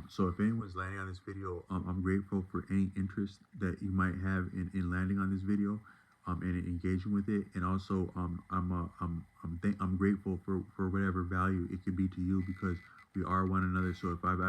So if anyone's landing on this video, I'm grateful for any interest that you might have in landing on this video, and engaging with it. And also, I'm grateful for whatever value it could be to you, because we are one another. So if I've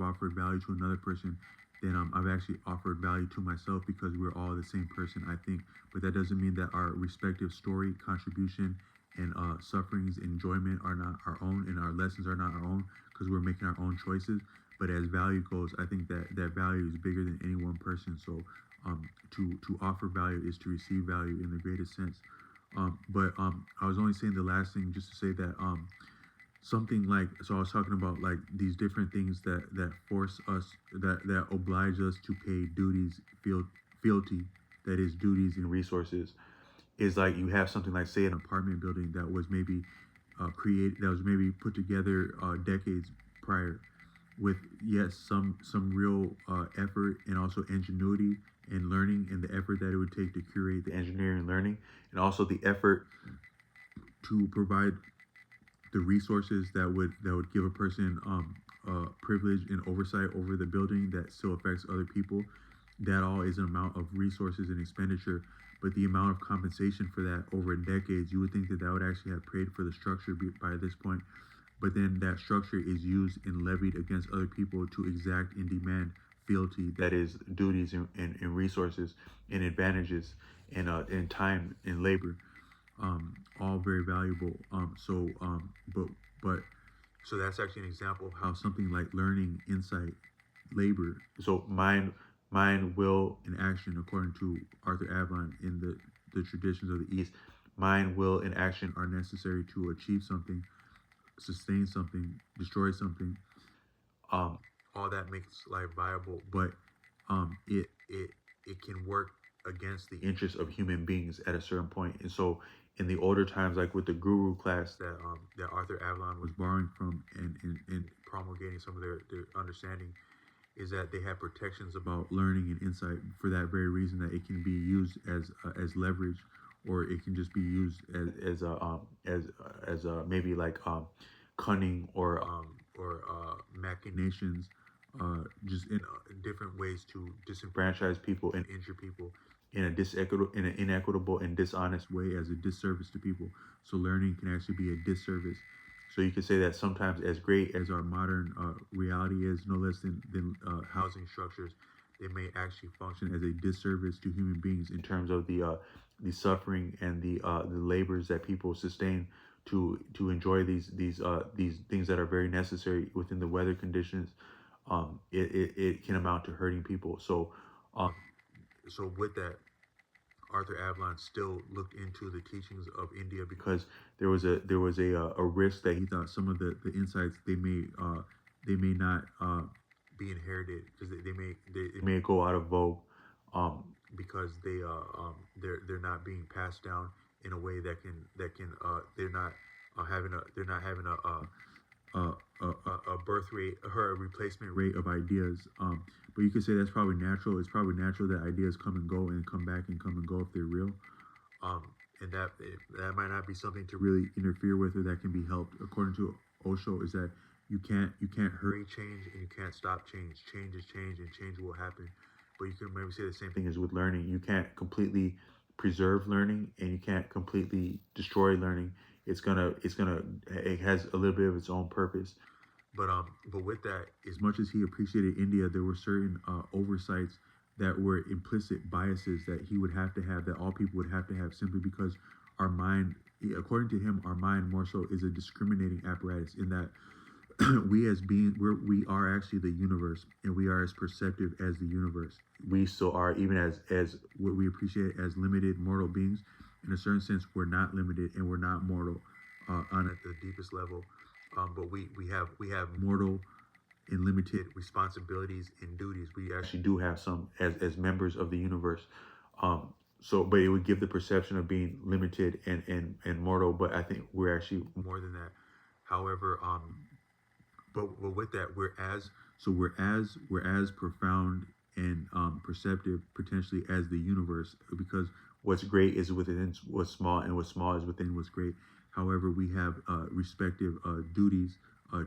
offered value to another person, then I've actually offered value to myself, because we're all the same person, I think. But that doesn't mean that our respective story, contribution, and sufferings, enjoyment are not our own, and our lessons are not our own, because we're making our own choices. But as value goes, I think that value is bigger than any one person. So to offer value is to receive value in the greatest sense. But I was only saying the last thing just to say that something like, so I was talking about like these different things that force us, that oblige us to pay duties, fealty, that is duties and resources, is like you have something like, say, an apartment building that was maybe created, that was maybe put together decades prior, with, yes, some real effort, and also ingenuity and learning, and the effort that it would take to curate the engineering and learning, and also the effort to provide the resources that would give a person privilege and oversight over the building that still affects other people. That all is an amount of resources and expenditure. But the amount of compensation for that over decades, you would think that would actually have paid for the structure by this point. But then that structure is used and levied against other people to exact and demand fealty, that is duties and resources and advantages, and time and labor, all very valuable. But so that's actually an example of how something like learning, insight, labor, so mind, will, and action, according to Arthur Avalon in the traditions of the East, mind, will, and action are necessary to achieve something, sustain something, destroy something. All that makes life viable, but it can work against the interests of human beings at a certain point. And so, in the older times, like with the guru class that Arthur Avalon was borrowing from, and promulgating some of their understanding, is that they have protections about learning and insight for that very reason, that it can be used as leverage, or it can just be used as maybe like cunning, or machinations, just in different ways to disenfranchise people and injure people in an inequitable and dishonest way, as a disservice to people. So learning can actually be a disservice. So you could say that sometimes, as great as our modern reality is, no less than housing structures, they may actually function as a disservice to human beings, in terms of the suffering and the labors that people sustain to enjoy these things that are very necessary within the weather conditions. It can amount to hurting people. Um, so with that, Arthur Avalon still looked into the teachings of India, because there was a risk that he thought some of the insights, they may not be inherited, because they may go out of vogue, because they're not being passed down in a way that can they're not having a birth rate, or a replacement rate of ideas. But you could say that's probably natural. It's probably natural that ideas come and go, and come back and come and go if they're real. Um, and that might not be something to really interfere with, or that can be helped. According to Osho, is that you can't hurry change, and you can't stop change. Change is change, and change will happen. But you can maybe say the same thing as with learning. You can't completely preserve learning, and you can't completely destroy learning. It has a little bit of its own purpose. But with that, as much as he appreciated India, there were certain oversights that were implicit biases that he would have to have, that all people would have to have, simply because our mind, according to him, our mind more so is a discriminating apparatus, in that we as beings, we are actually the universe, and we are as perceptive as the universe. We still are, even as what we appreciate as limited mortal beings. In a certain sense, we're not limited, and we're not mortal on at the deepest level. But we have mortal and limited responsibilities and duties. We actually do have some as members of the universe. But it would give the perception of being limited and mortal. But I think we're actually more than that. However, but with that, we're as profound and perceptive, potentially, as the universe, because what's great is within what's small, and what's small is within what's great. However, we have respective duties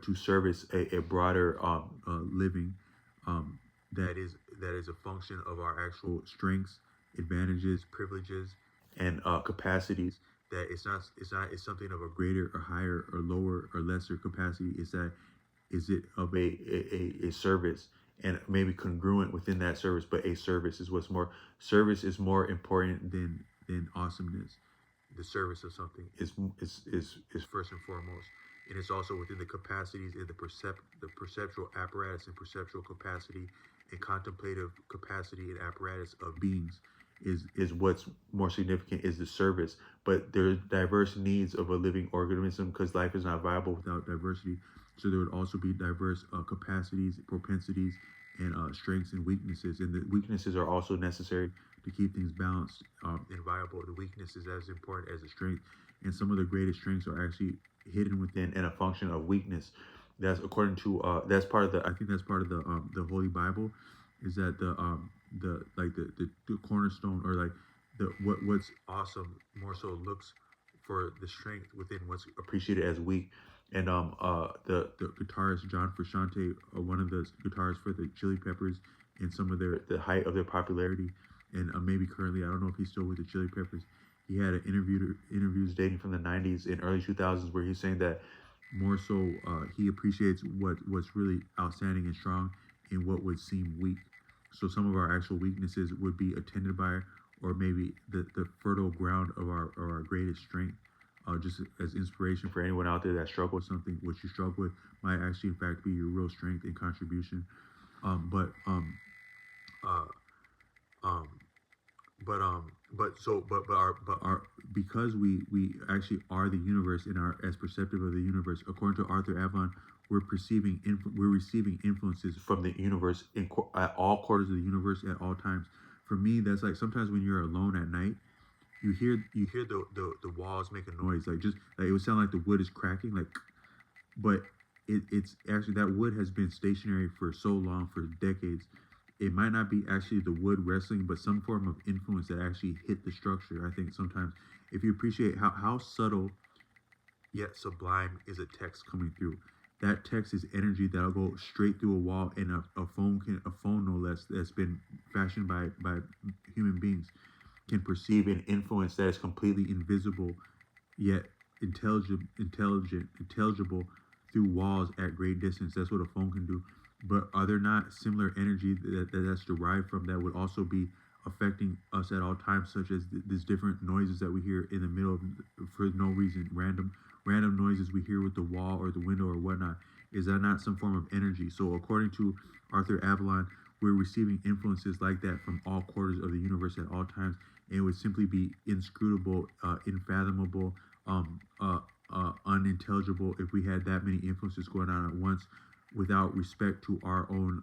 to service a broader living that is a function of our actual strengths, advantages, privileges, and capacities. That it's something of a greater or higher or lower or lesser capacity. It's that is it of a service and maybe congruent within that service, but a service is what's more. Service is more important than awesomeness. The service of something is first and foremost, and it's also within the capacities and the perceptual apparatus and perceptual capacity and contemplative capacity and apparatus of beings is what's more significant, is the service. But there are diverse needs of a living organism, because life is not viable without diversity. So there would also be diverse capacities, propensities, and strengths and weaknesses. And the weaknesses are also necessary to keep things balanced and viable. The weakness is as important as the strength. And some of the greatest strengths are actually hidden within and a function of weakness. That's according to that's part of the, I think that's part of the Holy Bible, is that the cornerstone, or like what's awesome more so looks for the strength within what's appreciated as weak. And the guitarist John Frusciante, one of the guitarists for the Chili Peppers, in some of the height of their popularity, and maybe currently, I don't know if he's still with the Chili Peppers. He had an interviews dating from the 90s and early 2000s where he's saying that more so he appreciates what's really outstanding and strong in what would seem weak. So some of our actual weaknesses would be attended by, or maybe the fertile ground of our greatest strength. Just as inspiration for anyone out there that struggles with something, what you struggle with might actually in fact be your real strength and contribution. Um, but um, uh, um, but our because we actually are the universe and are as perceptive of the universe. According to Arthur Avalon, we're receiving influences from the universe at all quarters of the universe at all times. For me, that's like sometimes when you're alone at night, you hear the walls make a noise, like just like it would sound like the wood is cracking, like, but it's actually that wood has been stationary for so long, for decades. It might not be actually the wood wrestling, but some form of influence that actually hit the structure. I think sometimes if you appreciate how subtle yet sublime is a text coming through. That text is energy that'll go straight through a wall, and a phone no less, that's been fashioned by human beings, can perceive an influence that is completely invisible yet intelligible through walls at great distance. That's what a phone can do. But are there not similar energy that's derived from that would also be affecting us at all times, such as these different noises that we hear in the middle of, for no reason, random noises we hear with the wall or the window or whatnot? Is that not some form of energy? So according to Arthur Avalon, we're receiving influences like that from all quarters of the universe at all times, and it would simply be inscrutable, unfathomable, unintelligible if we had that many influences going on at once, without respect to our own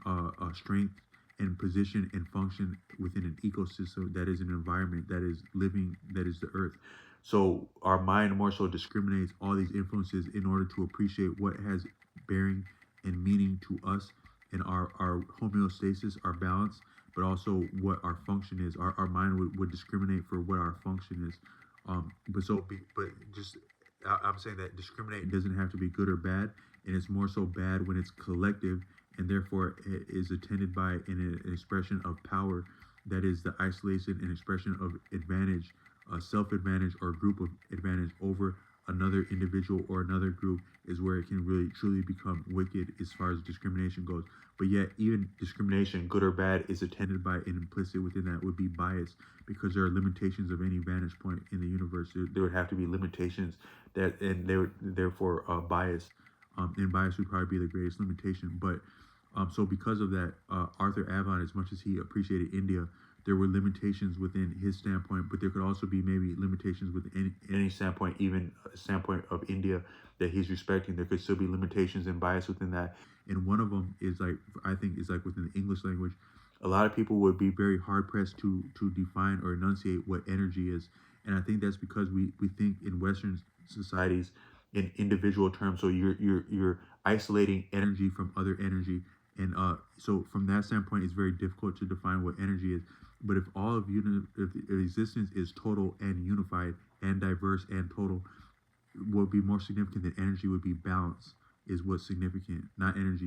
strength and position and function within an ecosystem that is an environment that is living, that is the earth. So our mind more so discriminates all these influences in order to appreciate what has bearing and meaning to us and our homeostasis, our balance, but also what our function is. Our mind would discriminate for what our function is. I'm saying that discriminate doesn't have to be good or bad, and it's more so bad when it's collective, and therefore it is attended by an expression of power that is the isolation and expression of advantage, self-advantage or group of advantage over another individual or another group, is where it can really truly become wicked as far as discrimination goes. But yet even discrimination, good or bad, is attended by, and implicit within that would be bias, because there are limitations of any vantage point in the universe. There would have to be limitations that, and they would therefore bias, and bias would probably be the greatest limitation. But so because of that, Arthur Avalon, as much as he appreciated India, there were limitations within his standpoint, but there could also be maybe limitations within any standpoint, even a standpoint of India that he's respecting. There could still be limitations and bias within that. And one of them is like, I think, is like within the English language. A lot of people would be very hard pressed to define or enunciate what energy is. And I think that's because we think in Western societies in individual terms. So you're isolating energy from other energy. And so from that standpoint, it's very difficult to define what energy is. But if all of if existence is total and unified and diverse and total, what would be more significant than energy would be balance. is what's significant, not energy.